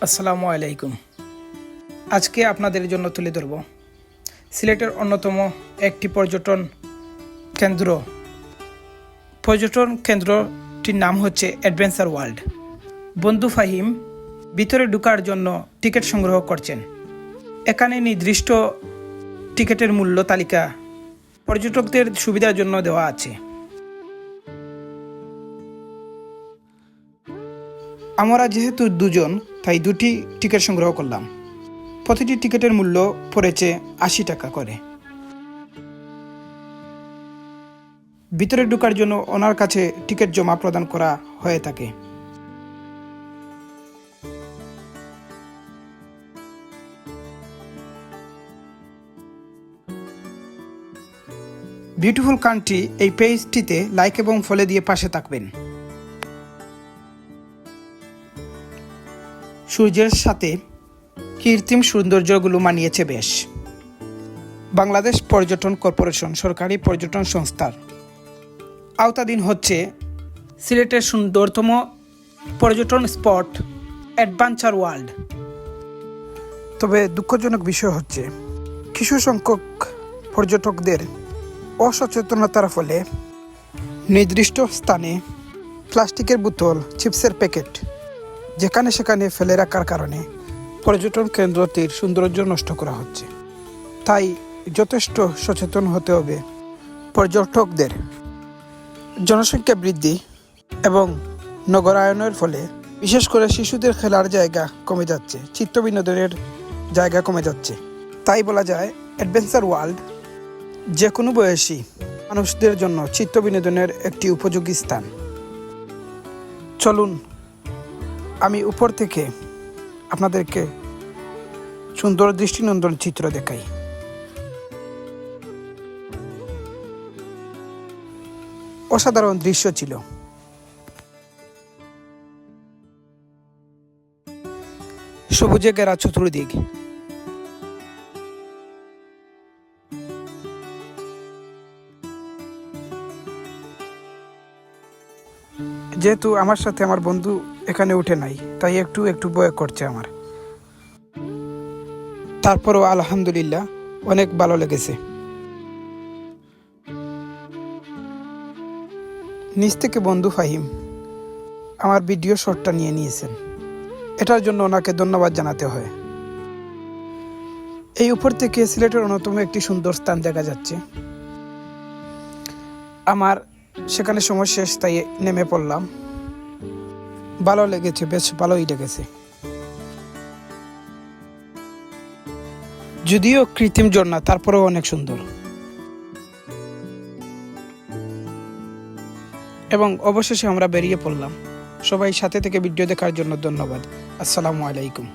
আসসালামু আলাইকুম। আজকে আপনাদের জন্য তুলে ধরব সিলেটের অন্যতম একটি পর্যটন কেন্দ্রটির নাম হচ্ছে অ্যাডভেঞ্চার ওয়ার্ল্ড। বন্ধু ফাহিম ভিতরে ঢোকার জন্য টিকিট সংগ্রহ করছেন। এখানে নির্দিষ্ট টিকিটের মূল্য তালিকা পর্যটকদের সুবিধার জন্য দেওয়া আছে। আমরা যেহেতু দুজন, তাই দুটি টিকিট সংগ্রহ করলাম। প্রতিটি টিকিটের মূল্য পড়েছে ৮০ টাকা করে। ভিতরে ঢোকার জন্য ওনার কাছে টিকিট জমা প্রদান করা হয়ে থাকে। বিউটিফুল কান্ট্রি এই পেজটিতে লাইক এবং ফলো দিয়ে পাশে থাকবেন। সূর্যের সাথে কৃত্রিম সৌন্দর্যগুলো মানিয়েছে বেশ। বাংলাদেশ পর্যটন কর্পোরেশন সরকারি পর্যটন সংস্থার আওতাধীন হচ্ছে সিলেটের সুন্দরতম পর্যটন স্পট অ্যাডভেঞ্চার ওয়ার্ল্ড। তবে দুঃখজনক বিষয় হচ্ছে কিছু সংখ্যক পর্যটকদের অসচেতনতার ফলে নির্দিষ্ট স্থানে প্লাস্টিকের বোতল, চিপসের প্যাকেট যেখানে সেখানে ফেলে রাখার কারণে পর্যটন কেন্দ্রটির সৌন্দর্য নষ্ট করা হচ্ছে। তাই যথেষ্ট সচেতন হতে হবে পর্যটকদের। জনসংখ্যা বৃদ্ধি এবং নগরায়নের ফলে বিশেষ করে শিশুদের খেলার জায়গা কমে যাচ্ছে, চিত্ত বিনোদনের জায়গা কমে যাচ্ছে। তাই বলা যায় অ্যাডভেঞ্চার ওয়ার্ল্ড যে কোনো বয়সী মানুষদের জন্য চিত্ত বিনোদনের একটি উপযোগী স্থান। চলুন আমি উপর থেকে আপনাদেরকে সুন্দর দৃষ্টিনন্দন চিত্র দেখাই। অসাধারণ দৃশ্য ছিল। সবুজে ঘেরা চতুর্দিক, যেহেতু আমার সাথে আমার বন্ধু এখানে উঠে নাই, তাই একটু ভয় করছে আমার। তারপরও আলহামদুলিল্লাহ অনেক ভালো লেগেছে। নিচ থেকে বন্ধু ফাহিম আমার ভিডিও শটটা নিয়ে নিয়েছেন, এটার জন্য ওনাকে ধন্যবাদ জানাতে হয়। এই উপর থেকে সিলেটের অন্যতম একটি সুন্দর স্থান দেখা যাচ্ছে। আমার সেখানে সময় শেষ, তাই নেমে পড়লাম। ভালো লেগেছে, বেশ ভালোই লেগেছে। যদিও কৃত্রিম ঝর্ণা, তারপরেও অনেক সুন্দর। এবং অবশেষে আমরা বেরিয়ে পড়লাম। সবাই সাথে থেকে ভিডিও দেখার জন্য ধন্যবাদ। আসসালামু আলাইকুম।